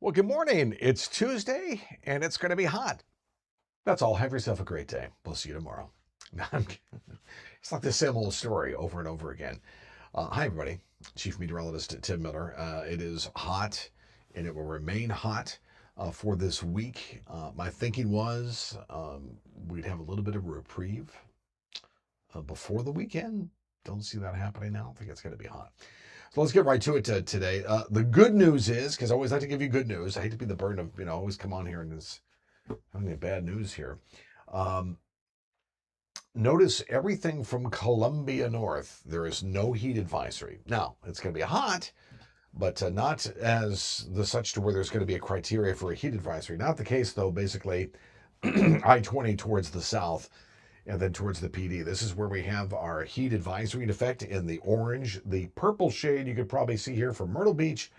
Well, good morning. It's Tuesday and it's going to be hot. That's all. Have yourself a great day. We'll see you tomorrow. No, I'm kidding. It's like the same old story over and over again. Hi, everybody. Chief Meteorologist Tim Miller. It is hot and it will remain hot for this week. My thinking was we'd have a little bit of reprieve before the weekend. Don't see that happening now. I think it's going to be hot. So let's get right to it today. The good news is, because I always like to give you good news. I hate to be the burden of, always come on here and this having bad news here. Um, Notice everything from Columbia north. There is no heat advisory. Now, it's going to be hot, but not as the such to where there's going to be a criteria for a heat advisory. Not the case, though, basically, I-20 towards the south and then towards the PD. This is where we have our heat advisory in effect in the orange. The purple shade you could probably see here from Myrtle Beach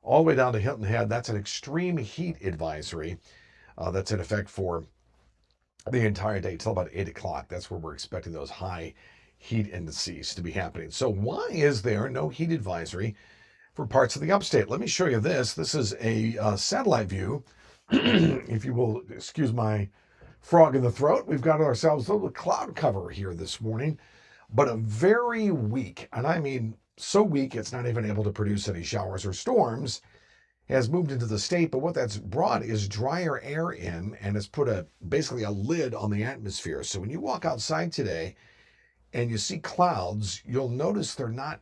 all the way down to Hilton Head. That's an extreme heat advisory that's in effect for the entire day till about 8 o'clock. That's where we're expecting those high heat indices to be happening. So why is there no heat advisory for parts of the upstate? Let me show you this. This is a satellite view. If you will excuse my frog in the throat, we've got ourselves a little cloud cover here this morning, but a very weak, and I mean so weak it's not even able to produce any showers or storms, has moved into the state. But what that's brought is drier air in and has put basically a lid on the atmosphere. So when you walk outside today and you see clouds, you'll notice they're not,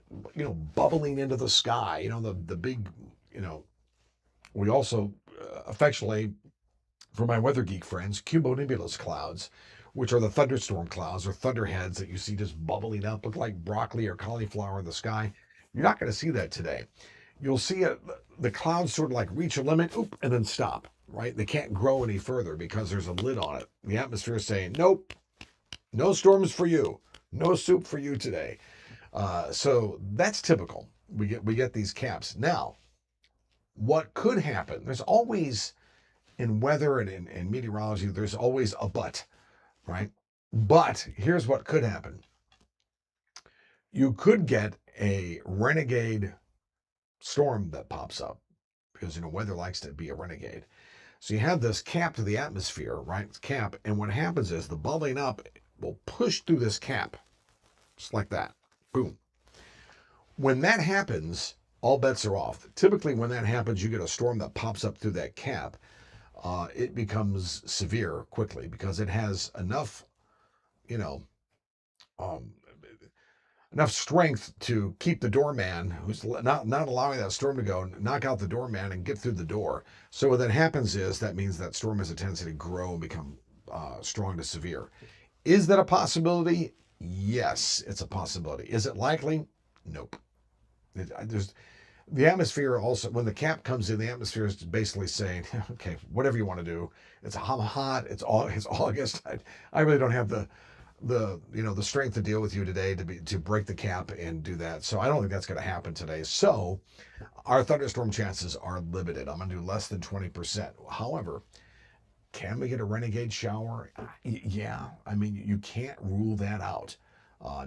bubbling into the sky. The big, we also affectionately, for my weather geek friends, cumulonimbus clouds, which are the thunderstorm clouds or thunderheads that you see just bubbling up, look like broccoli or cauliflower in the sky. You're not going to see that today. You'll see the clouds sort of like reach a limit, and then stop, right? They can't grow any further because there's a lid on it. The atmosphere is saying, nope, no storms for you, no soup for you today. So that's typical. We get these caps. Now, what could happen? There's always, in weather and in meteorology, there's always a but, right? But here's what could happen. You could get a renegade storm that pops up because, weather likes to be a renegade. So you have this cap to the atmosphere, right? It's cap. And what happens is the bubbling up will push through this cap, just like that. Boom. When that happens, all bets are off. Typically, when that happens, you get a storm that pops up through that cap. It becomes severe quickly because it has enough, um, enough strength to keep the doorman, who's not allowing that storm to go, knock out the doorman and get through the door. So what that happens is that means that storm has a tendency to grow and become strong to severe. Is that a possibility? Yes, it's a possibility. Is it likely? Nope. The atmosphere also, when the cap comes in, the atmosphere is basically saying, okay, whatever you want to do. It's hot. It's August. I really don't have the strength to deal with you today to break the cap and do that. So I don't think that's going to happen today. So our thunderstorm chances are limited. I'm going to do less than 20%. However, can we get a renegade shower? Yeah. I mean, you can't rule that out.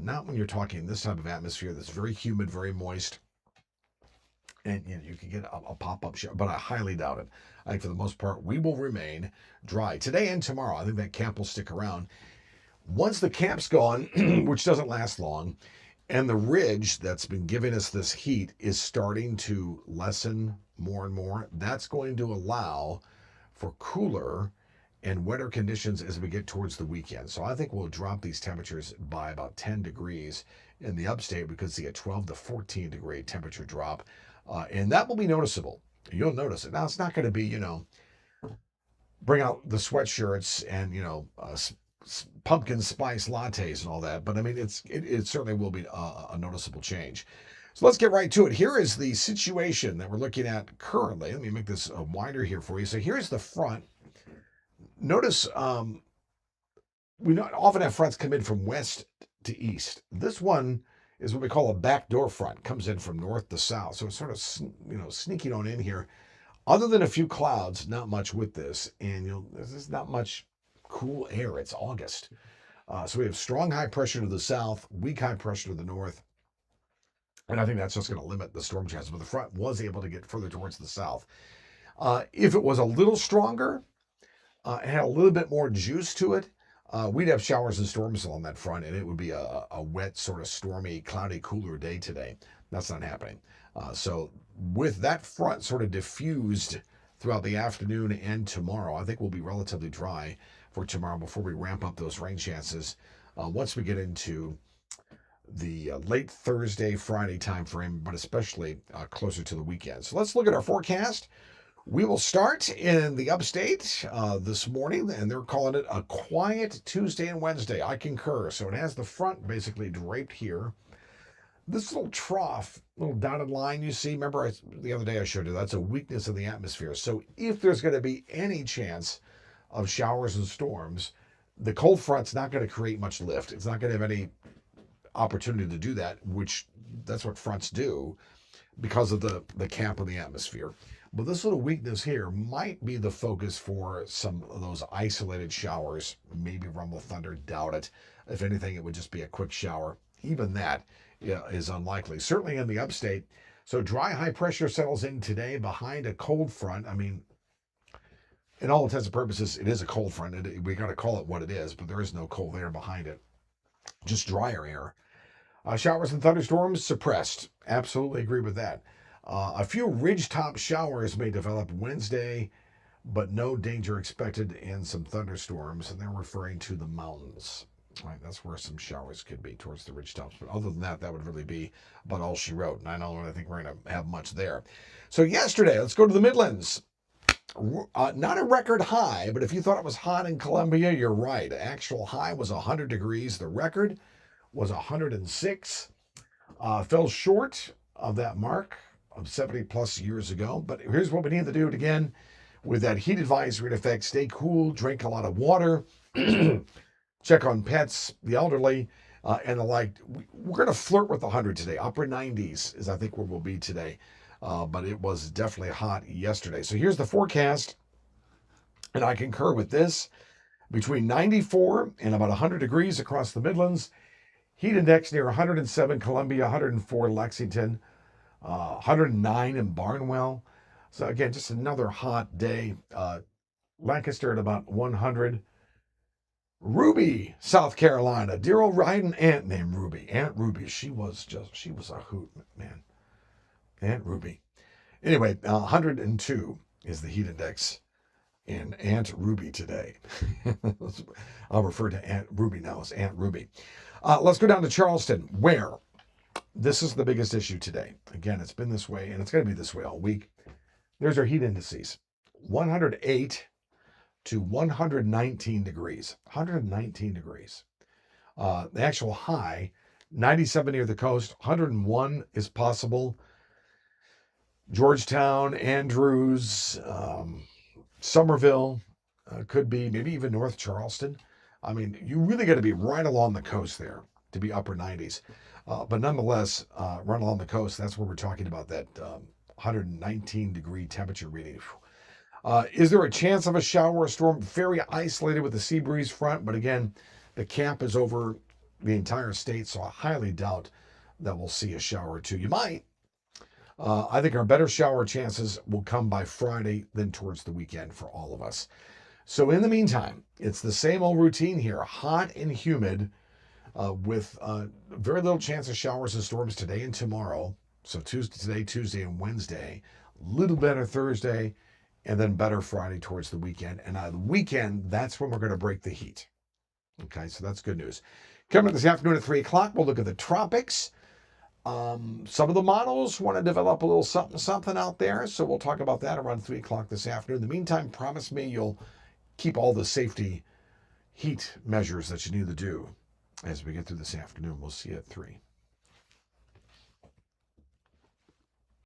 Not when you're talking this type of atmosphere that's very humid, very moist. And you can get a pop-up shower, but I highly doubt it. I think for the most part, we will remain dry today and tomorrow. I think that cap will stick around. Once the cap's gone, which doesn't last long, and the ridge that's been giving us this heat is starting to lessen more and more, that's going to allow for cooler and wetter conditions as we get towards the weekend. So I think we'll drop these temperatures by about 10 degrees in the upstate. We could see a 12 to 14 degree temperature drop, and that will be noticeable. You'll notice it. Now, it's not going to be, bring out the sweatshirts and, pumpkin spice lattes and all that. But I mean, it certainly will be a noticeable change. So let's get right to it. Here is the situation that we're looking at currently. Let me make this wider here for you. So here's the front. Notice we often have fronts come in from west to east. This one is what we call a backdoor front. Comes in from north to south. So it's sort of sneaking on in here. Other than a few clouds, not much with this, and there's not much cool air. It's August. So we have strong high pressure to the south, weak high pressure to the north. And I think that's just going to limit the storm chances. But the front was able to get further towards the south. If it was a little stronger, and had a little bit more juice to it, we'd have showers and storms on that front, and it would be a wet, sort of stormy, cloudy, cooler day today. That's not happening. So with that front sort of diffused throughout the afternoon and tomorrow, I think we'll be relatively dry for tomorrow before we ramp up those rain chances once we get into the late Thursday, Friday time frame, but especially closer to the weekend. So let's look at our forecast. We will start in the upstate this morning, and they're calling it a quiet Tuesday and Wednesday. I concur. So it has the front basically draped here. This little trough, little dotted line you see, remember the other day I showed you, that's a weakness in the atmosphere. So if there's going to be any chance of showers and storms, the cold front's not going to create much lift. It's not going to have any opportunity to do that, which that's what fronts do because of the cap of the atmosphere. But this little weakness here might be the focus for some of those isolated showers, maybe rumble thunder, doubt it. If anything, it would just be a quick shower. Even that is unlikely, certainly in the upstate. So dry high pressure settles in today behind a cold front. I mean, in all intents and purposes, it is a cold front. We got to call it what it is, but there is no cold air behind it, just drier air. Showers and thunderstorms suppressed. Absolutely agree with that. A few ridge-top showers may develop Wednesday, but no danger expected in some thunderstorms, and they're referring to the mountains. Right, that's where some showers could be, towards the ridge tops. But other than that, that would really be about all she wrote. And I don't think we're going to have much there. So yesterday, let's go to the Midlands. Not a record high, but if you thought it was hot in Columbia, you're right. The actual high was 100 degrees. The record was 106. Fell short of that mark of 70 plus years ago. But here's what we need to do again with that heat advisory in effect. Stay cool, drink a lot of water, check on pets, the elderly, and the like. We're going to flirt with 100 today. Upper 90s is, I think, where we'll be today. But it was definitely hot yesterday. So here's the forecast, and I concur with this. Between 94 and about 100 degrees across the Midlands. Heat index near 107 Columbia, 104 Lexington, 109 in Barnwell. So again, just another hot day. Lancaster at about 100. Ruby, South Carolina. Dear old riding aunt named Ruby. Aunt Ruby. She was a hoot, man. Aunt Ruby. Anyway, 102 is the heat index in Aunt Ruby today. I'll refer to Aunt Ruby now as Aunt Ruby. Let's go down to Charleston, where this is the biggest issue today. Again, it's been this way, and it's going to be this way all week. There's our heat indices. 108 to 119 degrees. 119 degrees. The actual high, 97 near the coast. 101 is possible. Georgetown, Andrews, Somerville, could be maybe even North Charleston. I mean, you really got to be right along the coast there to be upper 90s. But nonetheless, right along the coast, that's where we're talking about that 119 degree temperature reading. Is there a chance of a shower or storm? Very isolated with the sea breeze front. But again, the cap is over the entire state, so I highly doubt that we'll see a shower or two. You might. I think our better shower chances will come by Friday than towards the weekend for all of us. So in the meantime, it's the same old routine here. Hot and humid with very little chance of showers and storms today and tomorrow. So today, Tuesday, and Wednesday. A little better Thursday, and then better Friday towards the weekend. And on the weekend, that's when we're going to break the heat. Okay, so that's good news. Coming up this afternoon at 3 o'clock, we'll look at the tropics. Some of the models want to develop a little something out there, so we'll talk about that around 3 o'clock this afternoon. In the meantime, promise me you'll keep all the safety heat measures that you need to do as we get through this afternoon. We'll see you at 3.